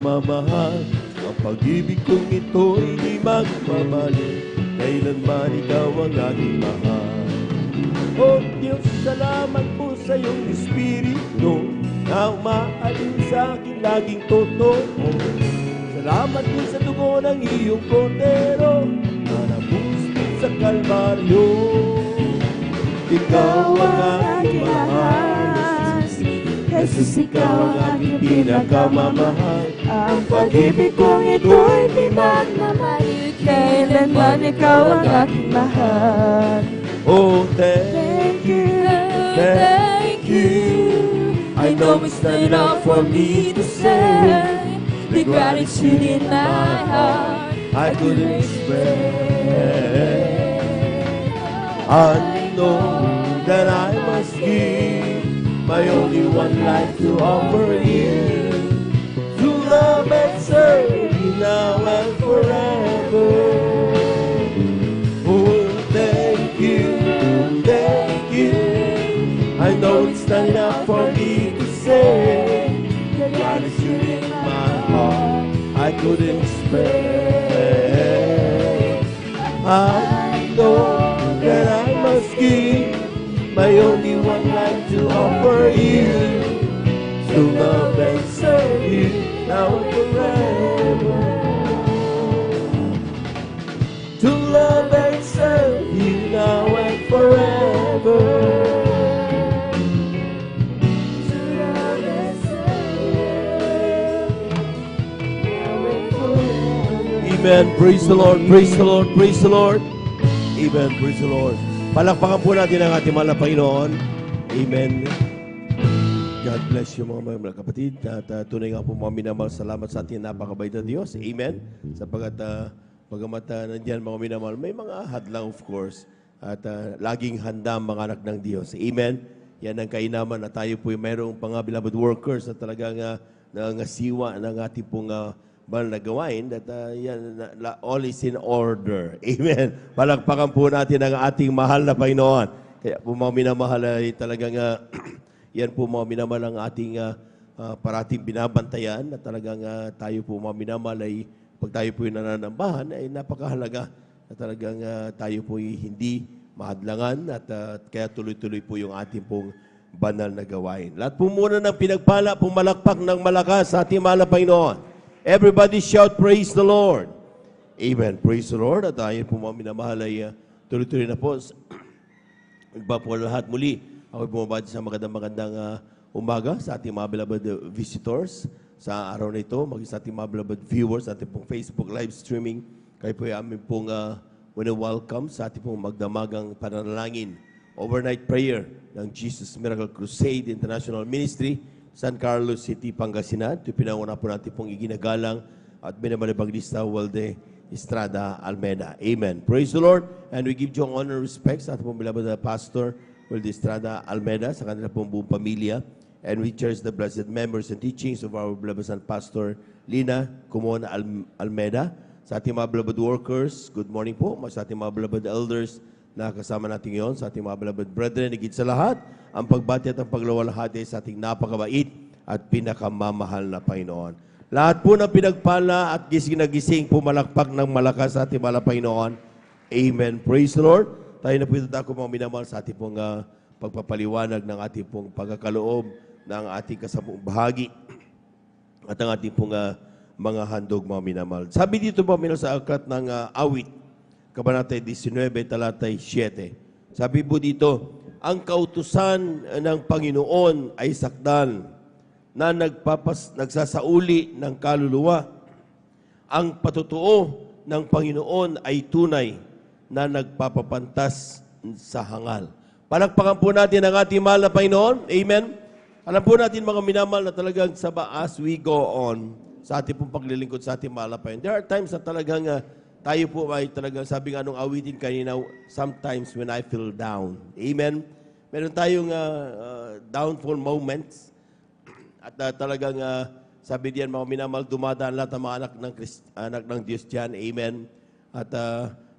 Mamahal, ang pag-ibig kong ito'y di magmamali, kailanman ikaw ang aking mahal. O Diyos, salamat po sa iyong Espiritu na umaalin sa akin laging totoo. Salamat din sa dugo ng iyong kordero na nabus din sa Kalbaryo. Ikaw ang aking mahal, Jesus, ikaw ang aking pinakamamahal. Ang pag-ibig kong ito'y di magmamali, kailanman ikaw ang aking mahal. Oh, Thank you, thank you. I know it's not enough for me to say the gratitude in my heart I couldn't express. I know that I must give my only one life to offer you, to love and serve you now and forever. Oh, thank you, thank you. I know it's not enough for me to say the gratitude in my heart I couldn't express. I know that I must give my only one life to offer you, to love and serve you now and forever. To love and serve you now and forever. to love and serve now and forever. Amen. Praise the Lord. Praise the Lord. Praise the Lord. Amen. Praise the Lord. Palakpakan po natin ang ating mahal na Panginoon. Amen. God bless you mga kapatid. At tunay nga po mga minamahal, salamat sa ating napakabait na Diyos. Amen. Sapagat bagamat nandyan mga minamahal, may mga hadlang of course. At laging handa ang mga anak ng Diyos. Amen. Yan ang kainaman na tayo po mayroong mga beloved workers na talagang nangasiwa ng ating pong banal na gawain that yan, all is in order. Amen. Palakpakan po natin ang ating mahal na Panginoon. Kaya po mga minamahal ay talagang yan po mga minamahal ang ating parating binabantayan na talagang tayo po mga minamahal ay pag tayo po yung nananambahan ay napakahalaga na talagang tayo po hindi mahadlangan at kaya tuloy-tuloy po yung ating pong banal na gawain. Lahat po muna ng pinagpala, pumalakpak ng malakas sa ating mahal na Panginoon. Everybody shout, praise the Lord. Amen. Praise the Lord. At tayo po mga minamahal ay tuloy-tuloy na po. Iba po lahat muli. Ako bumabati sa magandang umaga sa ating mga beloved visitors sa araw na ito. Maging sa ating mga beloved viewers sa ating pong Facebook live streaming. Kayo po ay amin pong welcome sa ating pong magdamagang pananalangin. Overnight prayer ng Jesus Miracle Crusade International Ministry, San Carlos City, Pangasinan. Ito pinanguna po natin pong iginagalang at Binabalibagdista Walde Estrada Almeida. Amen. Praise the Lord. And we give due honor and respect sa ating pong beloved Pastor Walde Estrada Almeida sa kanila pong buong pamilya. And we cherish the blessed members and teachings of our beloved San Pastor Lina Kumon Almeida. Sa ating mga beloved workers, good morning po. Sa ating mga beloved elders na kasama natin ngayon, sa ating mga beloved brethren, higit sa lahat, ang pagbati at ang paglawalhati sa ating napakabait at pinakamamahal na Panginoon. Lahat po ng pinagpala at gising na gising, pumalakpak ng malakas sa ating mahal na Panginoon. Amen. Praise the Lord. Tayo na po ito ako mga minamahal sa ating pong pagpapaliwanag ng ating pong pagkakaloob ng ating kasamang bahagi at ang ating pong mga handog mga minamahal. Sabi dito po sa aklat ng awit, Kabanata 19, talatay 7. Sabi po dito, ang kautusan ng Panginoon ay sakdal na nagsasauli ng kaluluwa. Ang patutuo ng Panginoon ay tunay na nagpapapantas sa hangal. Palakpakan po natin ang ating mahal na Panginoon. Amen. Alam po natin mga minamahal na talagang as we go on sa ating pong paglilingkod sa ating mahal na Panginoon. There are times na talagang tayo po ay talagang sabi nga nung awitin kanina, sometimes when I feel down. Amen. Meron tayong downfall moments at talagang sabi diyan mga minamahal, dumadaan lahat ng mga anak ng Diyos diyan. Amen. At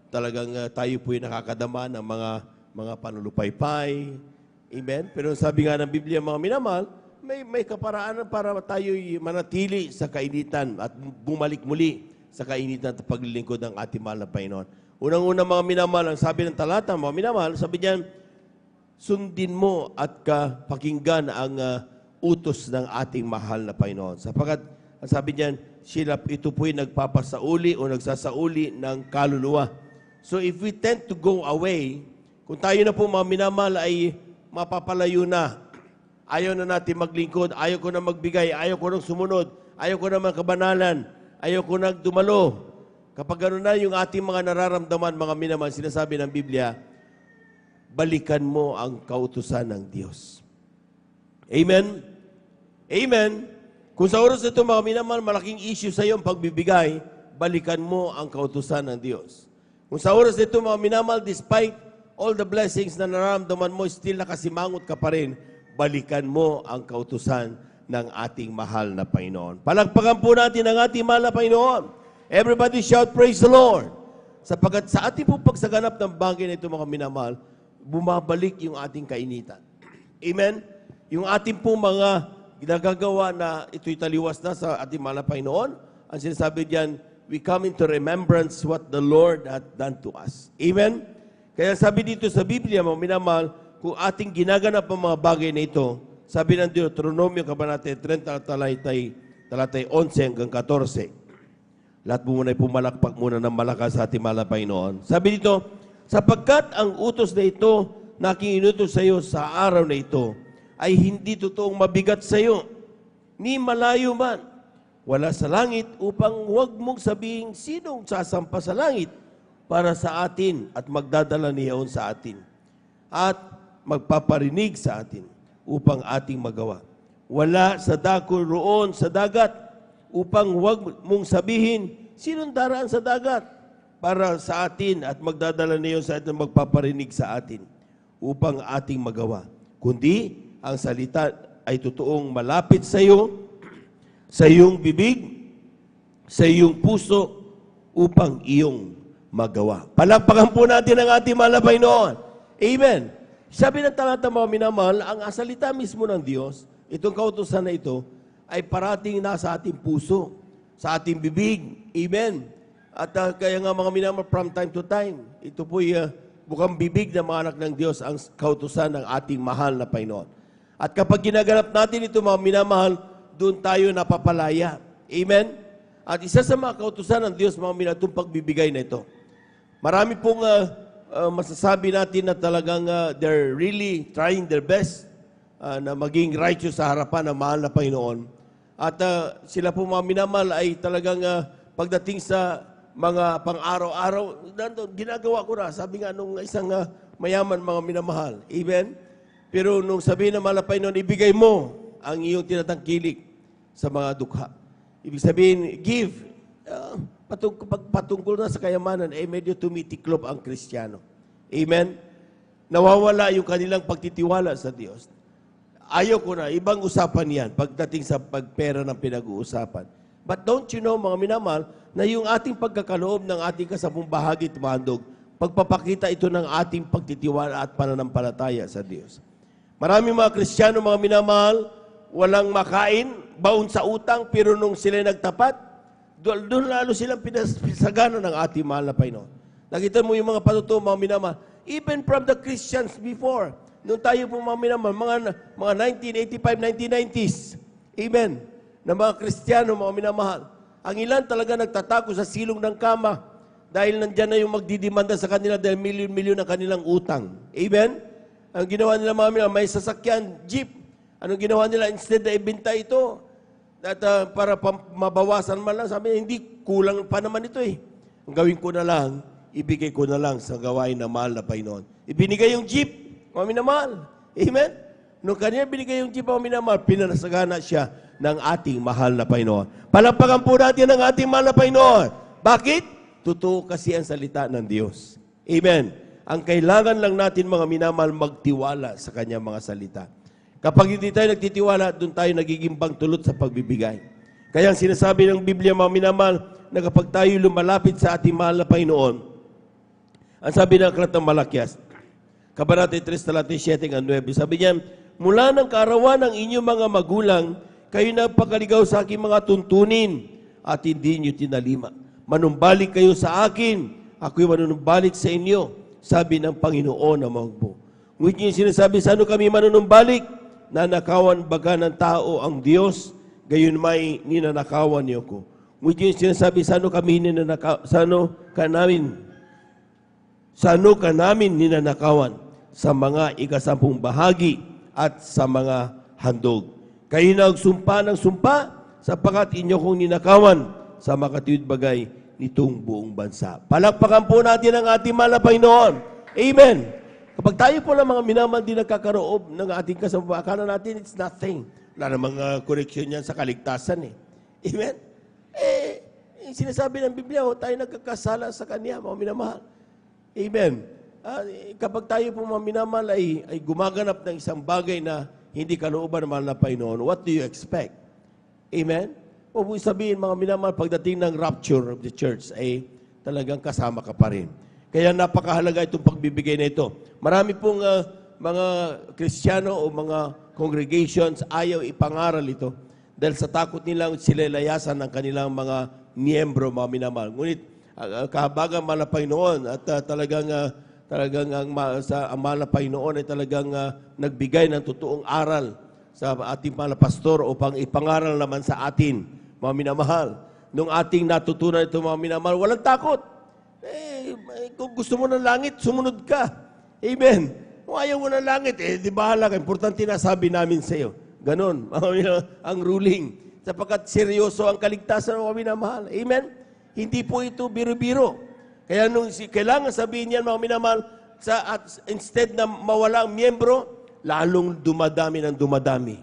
talagang tayo po ay nakakadama ng mga panulupaypay. Amen. Pero sabi nga ng Biblia mga minamahal, may kaparaanan para tayo'y manatili sa kainitan at bumalik muli sa kainitan at paglilingkod ng ating mahal na Panginoon. Unang-una mga minamahal, ang sabi ng talata, mga minamahal, sabi diyan, sundin mo at pakinggan ang utos ng ating mahal na Panginoon. Sapagkat, ang sabi diyan, ito po'y nagpapasauli o nagsasauli ng kaluluwa. So if we tend to go away, kung tayo na po mga minamahal ay mapapalayo na, ayaw na natin maglingkod, ayaw ko na magbigay, ayaw ko nang sumunod, ayaw ko na magkabanalan, ayaw ko na dumalo. Kapag gano'n na yung ating mga nararamdaman, mga minamahal, sinasabi ng Biblia, balikan mo ang kautusan ng Diyos. Amen? Amen? Kung sa oras ito, mga minamahal, malaking issue sa iyo ang pagbibigay, balikan mo ang kautusan ng Diyos. Kung sa oras ito, mga minamahal, despite all the blessings na nararamdaman mo, still nakasimangot ka pa rin, balikan mo ang kautusan ng ating mahal na Panginoon. Palagpagan po natin ang ating mahal na Panginoon. Everybody shout, praise the Lord. Sapagkat sa ating po pagsaganap ng bagay na ito, mga minamahal, bumabalik yung ating kainitan. Amen? Yung ating po mga ginagagawa na ito'y taliwas na sa ating mahal na Panginoon, ang sinasabi diyan, we come into remembrance what the Lord hath done to us. Amen? Kaya sabi dito sa Biblia, mga minamahal, kung ating ginaganap ang mga bagay na ito, sabi ng Deuteronomio, Kabanata 30, talatay 11 hanggang 14. Lahat mo muna ay pumalakpak muna ng malakas sa ating mahal na Panginoon. Sabi dito, sapagkat ang utos na ito na aking inutos sa iyo sa araw na ito, ay hindi totoong mabigat sa iyo, ni malayo man, wala sa langit, upang huwag mong sabihin sinong sasampa sa langit para sa atin at magdadala niyaon sa atin at magpaparinig sa atin upang ating magawa. Wala sa dako roon sa dagat upang huwag mong sabihin sinong daraan sa dagat para sa atin at magdadala niyaon sa atin at magpaparinig sa atin upang ating magawa. Kundi ang salita ay totoong malapit sa iyo, sa iyong bibig, sa iyong puso, upang iyong magawa. Palakpakan po natin ang ating mahal na Panginoon. Amen. Sabi ng talata, mga minamahal, ang salita mismo ng Diyos, itong kautusan na ito, ay parating nasa ating puso, sa ating bibig. Amen. At kaya nga mga minamahal, from time to time, ito po'y bukang bibig ng mga anak ng Diyos ang kautusan ng ating mahal na Panginoon. At kapag ginaganap natin ito, mga minamahal, doon tayo napapalaya. Amen? At isa sa mga kautusan ng Diyos, mga minamahal, itong pagbibigay na ito. Marami pong masasabi natin na talagang they're really trying their best na maging righteous sa harapan ng mahal na Panginoon. At sila po, mga minamahal, ay talagang pagdating sa mga pang-araw-araw, ginagawa ko na. Sabi nga nung isang mayaman, mga minamahal. Amen? Pero nung sabihin ng mahal na Panginoon, ibigay mo ang iyong tinatangkilik sa mga dukha. Ibig sabihin, give. Patungkol na sa kayamanan, medyo tumitiklop ang Kristiyano. Amen? Nawawala yung kanilang pagtitiwala sa Diyos. Ayaw ko na, ibang usapan yan pagdating sa pagpera ng pinag-uusapan. But don't you know, mga minamahal, na yung ating pagkakaloob ng ating kasabong bahagi at mandog, pagpapakita ito ng ating pagtitiwala at pananampalataya sa Diyos. Maraming mga Kristiyano, mga minamahal, walang makain, baon sa utang, pero nung sila nagtapat, doon lalo silang pinasagana ng ating mahal na Panginoon. Nakita mo yung mga patutuo, mga minamahal, even from the Christians before, nung tayo po mga minamahal, mga 1985, 1990s, amen, na mga Kristiyano, mga minamahal, ang ilan talaga nagtatago sa silong ng kama dahil nandyan na yung magdidimanda sa kanila dahil milyon-milyon ang kanilang utang. Amen? Ang ginawa nila mga minamahal, may sasakyan, jeep. Anong ginawa nila? Instead na ibenta ito, at para mabawasan man lang, sabi hindi, kulang pa naman ito eh. Ang gawin ko na lang, ibigay ko na lang sa gawain na mahal na Panginoon. Ibinigay yung jeep, mga minamahal. Amen? Nung kanya binigay yung jeep, mga minamahal, pinanasagana siya ng ating mahal na Panginoon. Palakpakan po natin ang ating mahal na Panginoon. Bakit? Totoo kasi ang salita ng Diyos. Amen? Ang kailangan lang natin, mga minamahal, magtiwala sa kanyang mga salita. Kapag hindi tayo nagtitiwala, doon tayo nagiging bangtulot sa pagbibigay. Kaya ang sinasabi ng Biblia, mga minamahal, na kapag tayo lumalapit sa ating mahal na Panginoon, ang sabi ng Aklat ng Malakias, Kabanata 3, talatay 7 hanggang 9, sabi niya, mula ng kaarawan ng inyong mga magulang, kayo nagpakaligaw sa aking mga tuntunin at hindi niyo tinalima. Manumbalik kayo sa akin, ako'y manunumbalik sa inyo, sabi ng Panginoon na mahugbo. Ngunit yung sinasabi, sa ano kami manunumbalik? Nanakawan baga ng tao ang Diyos, gayon may ninanakawan niyo ko. Ngunit yung sinasabi, sa ano ka namin ninanakawan? Sa mga ikasampung bahagi at sa mga handog. Kayo nagsumpa ng sumpa, sapagat inyo kong ninakawan sa makatiwid bagay nitong buong bansa. Palakpakan po natin ang ating mahal na Panginoon. Amen. Kapag tayo po lang mga minamahal din nagkakaroob ng ating kasama, akala natin it's nothing. Wala namang correction yan sa kaligtasan eh. Amen. Sinasabi ng Biblia, tayo nagkakasala sa Kanya, mga minamahal. Amen. Kapag tayo po mga minamahal ay gumaganap ng isang bagay na hindi kalooban ng mahal na Panginoon, what do you expect? Amen? Huwag mo sabihin, mga minamahal, pagdating ng rapture of the church, ay talagang kasama ka pa rin. Kaya napakahalaga itong pagbibigay na ito. Marami pong mga Kristiyano o mga congregations ayaw ipangaral ito dahil sa takot nilang sila layasan ng kanilang mga miyembro, mga minamahal. Ngunit, kahabagan mahal na Panginoon at talagang ang mahal na Panginoon ay talagang nagbigay ng totoong aral sa ating mahal na pastor upang ipangaral naman sa atin, mga minamahal. Nung ating natutunan ito, mga minamahal, walang takot. Kung gusto mo ng langit, sumunod ka. Amen. Kung ayaw mo ng langit, di bahala ka. Importante na sabi namin sa iyo. Ganon, ang ruling. Sapagkat seryoso ang kaligtasan ng mga minamahal. Amen. Hindi po ito biro-biro. Kaya kailangan sabihin yan, mga minamahal, instead na mawala ang miyembro, lalong dumadami ng dumadami.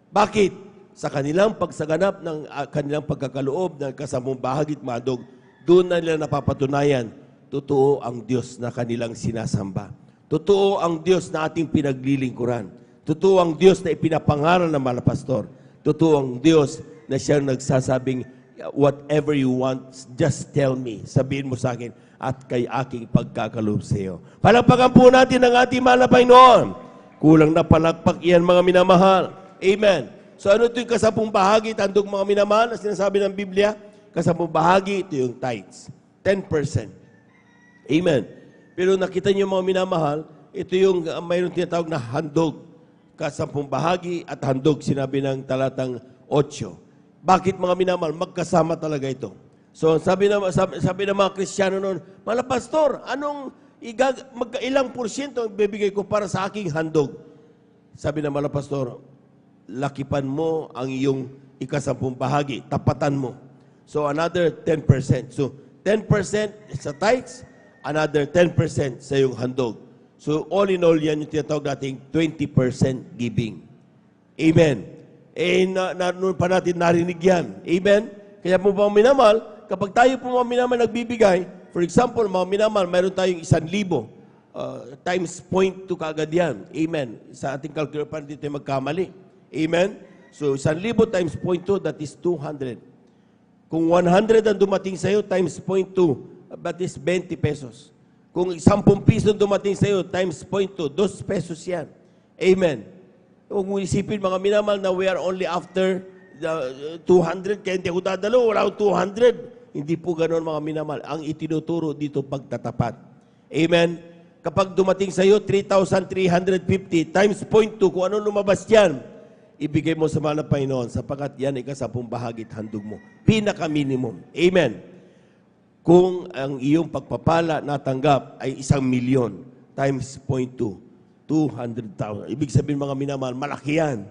Bakit? Sa kanilang pagsaganap ng kanilang pagkakaloob ng kasamang bahagit madog, doon na nila napapatunayan, totoo ang Diyos na kanilang sinasamba. Totoo ang Diyos na ating pinaglilingkuran. Totoo ang Diyos na ipinapangaral ng mga pastor. Totoo ang Diyos na siyang nagsasabing, whatever you want, just tell me. Sabihin mo sa akin at kay aking pagkakaloob sa iyo. Palakpakan po natin ang ating mahal na Panginoon. Kulang na palakpak yan, mga minamahal. Amen. So ano ito yung kasampung bahagi, tandog mga minamahal, na sinasabi ng Biblia? Kasampung bahagi, ito yung tithes. 10%. Amen. Pero nakita niyo mga minamahal, ito yung mayroon tinatawag na handog. Kasampung bahagi at handog, sinabi ng talatang 8. Bakit mga minamahal? Magkasama talaga ito. So sabi ng mga Kristiyano noon, "Mala pastor, ilang porsyento ang bibigay ko para sa aking handog?" Sabi ng mala pastor, lakipan mo ang iyong ikasampung bahagi, tapatan mo. So another 10%. So 10% sa tithes, another 10% sa iyong handog. So all in all, yan yung tinatawag nating 20% giving. Amen. Noon pa natin narinig yan. Amen? Kaya po mga minamahal, kapag tayo po mga minamahal nagbibigay, for example, mga minamahal, mayroon tayong 1,000 times 0.2 kaagad yan. Amen? Sa ating calculator, pa dito magkamali. Amen? So, 1,000 times 0.2, that is 200. Kung 100 ang dumating sa'yo, times 0.2, that is 20 pesos. Kung 10 piso dumating sa'yo, times 0.2, 2 pesos yan. Amen? Huwag mo isipin mga minamahal na we are only after 200, kaya hindi ako dadalo, wala akong 200. Hindi po ganoon mga minamahal. Ang itinuturo dito pagtatapat. Amen? Kapag dumating sa iyo, 3,350 times 0.2, kung ano lumabas yan, ibigay mo sa mahal na Panginoon sapagkat yan ay kasampung bahagi at handog mo. Pinaka-minimum. Amen? Kung ang iyong pagpapala natanggap ay 1,000,000 times 0.2, 200,000. Ibig sabihin mga minamahal, malaki yan.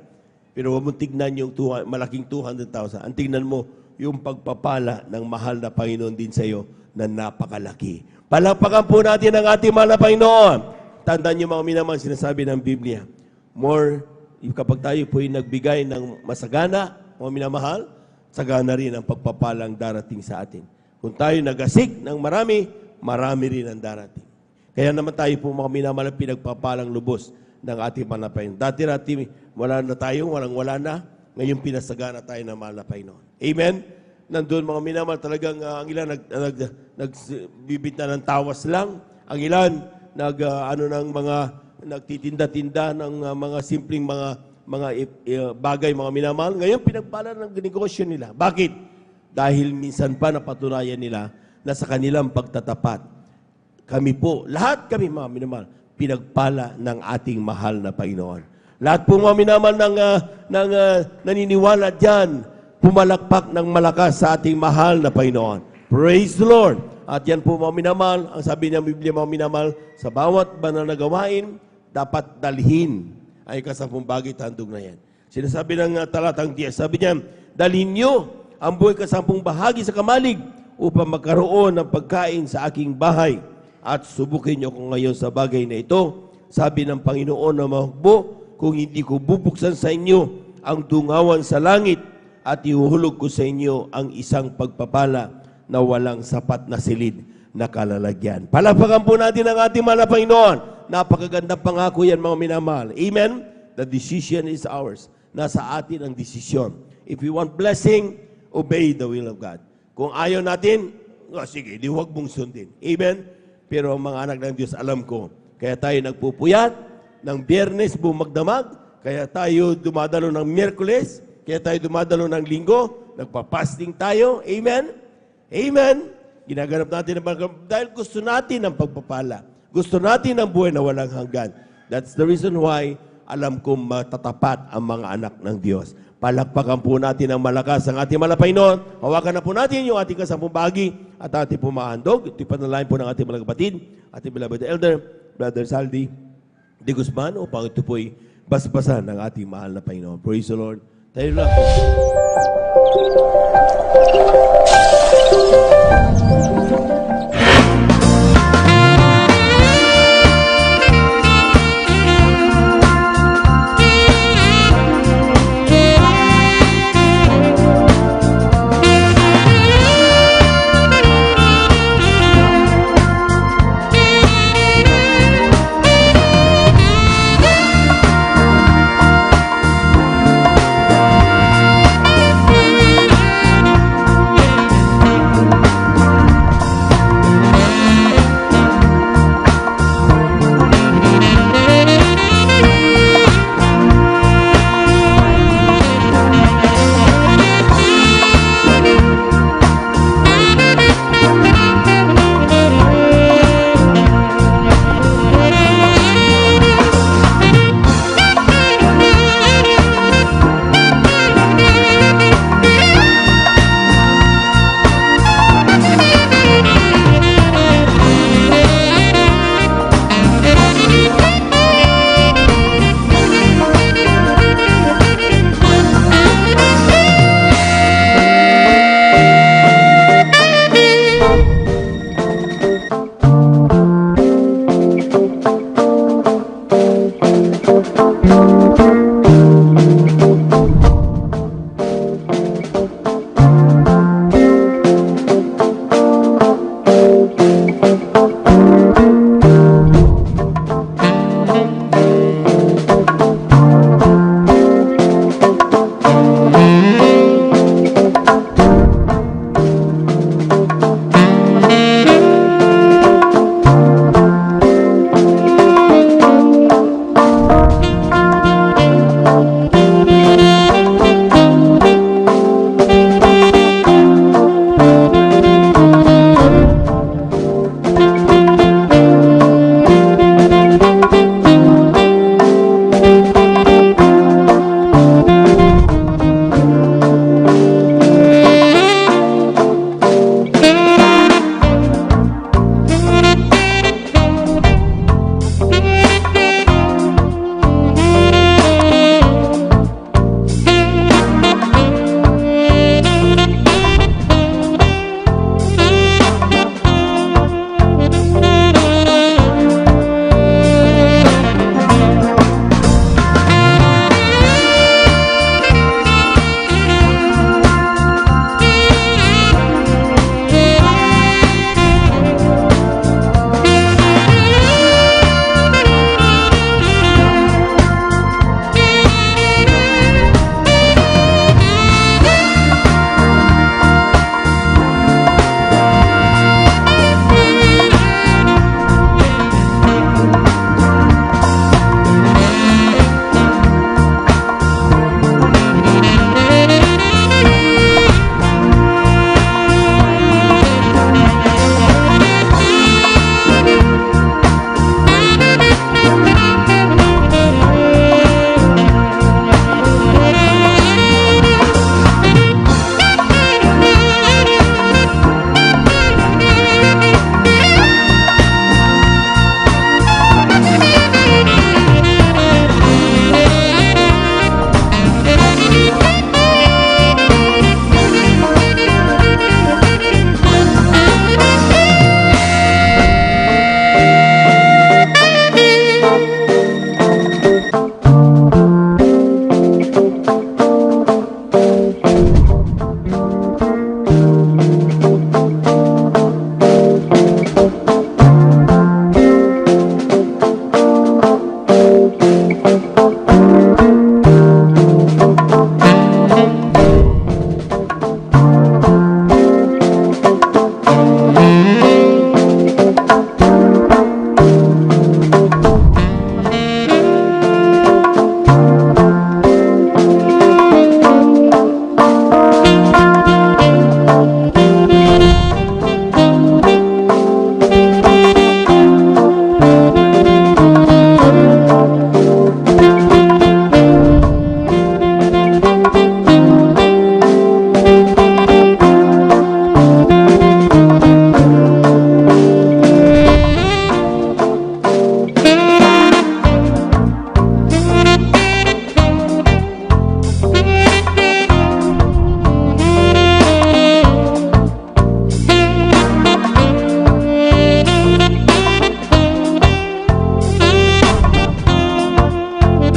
Pero huwag mong tignan yung malaking 200,000. Ang tignan mo yung pagpapala ng mahal na Panginoon din sa iyo na napakalaki. Palakpakan po natin ang ating mahal na Panginoon. Tandaan niyo mga minamahal, sinasabi ng Biblia, kapag tayo po ay nagbigay ng masagana, mga minamahal, sagana rin ang pagpapalang darating sa atin. Kung tayo nagasik ng marami, marami rin ang darating. Kaya naman tayo po mga minamahal pinagpapalang lubos ng ating mahal na Panginoon. Dati wala na tayo, wala na. Ngayon pinasagana tayo ng mahal na Panginoon. Amen? Nandun mga minamahal talagang ang ilan nagbibita ng tawas lang. Ang ilan ng mga nagtitinda-tinda ng mga simpleng bagay, mga minamahal. Ngayon, pinagpala ng negosyo nila. Bakit? Dahil minsan pa napatunayan nila na sa kanilang pagtatapat, kami po, lahat kami mga minamahal, pinagpala ng ating mahal na Panginoon. Lahat po mga minamahal naniniwala dyan, pumalakpak ng malakas sa ating mahal na Panginoon. Praise the Lord! At yan po mga minamahal, ang sabi niya Biblia mga minamahal, sa bawat banal na gawain, dapat dalhin ay kasampung bagay tandog na yan. Sinasabi ng talatang 10, sabi niya, dalhin niyo ang buhay kasampung bahagi sa kamalig upang magkaroon ng pagkain sa aking bahay. At subukin niyo ko ngayon sa bagay na ito. Sabi ng Panginoon na mahukbo, kung hindi ko bubuksan sa inyo ang tungawan sa langit at ihuhulog ko sa inyo ang isang pagpapala na walang sapat na silid na kalalagyan. Palakpakan po natin ang ating mahal na Panginoon. Napakaganda pangako yan mga minamahal. Amen? The decision is ours. Nasa atin ang desisyon. If we want blessing, obey the will of God. Kung ayaw natin, sige, di huwag mong sundin. Amen? Pero mga anak ng Diyos, alam ko, kaya tayo nagpupuyat, ng Biyernes bumagdamag, kaya tayo dumadalo ng Miyerkules, kaya tayo dumadalo ng Linggo, nagpa-fasting tayo. Amen? Amen? Ginaganap natin dahil gusto natin ang pagpapala. Gusto natin ang buhay na walang hanggan. That's the reason why alam kong matatapat ang mga anak ng Diyos. Palakpakan po natin ang malakas ang ating malapay noon. Hawakan na po natin yung ating kasampung bahagi at ating pumahandog. Ito yung panalain po ng ating mga kapatid, ating beloved elder, Brother Saldi de Guzman, upang ito po'y basbasan ng ating mahal na Panginoon. Praise the Lord. Tayo lang po.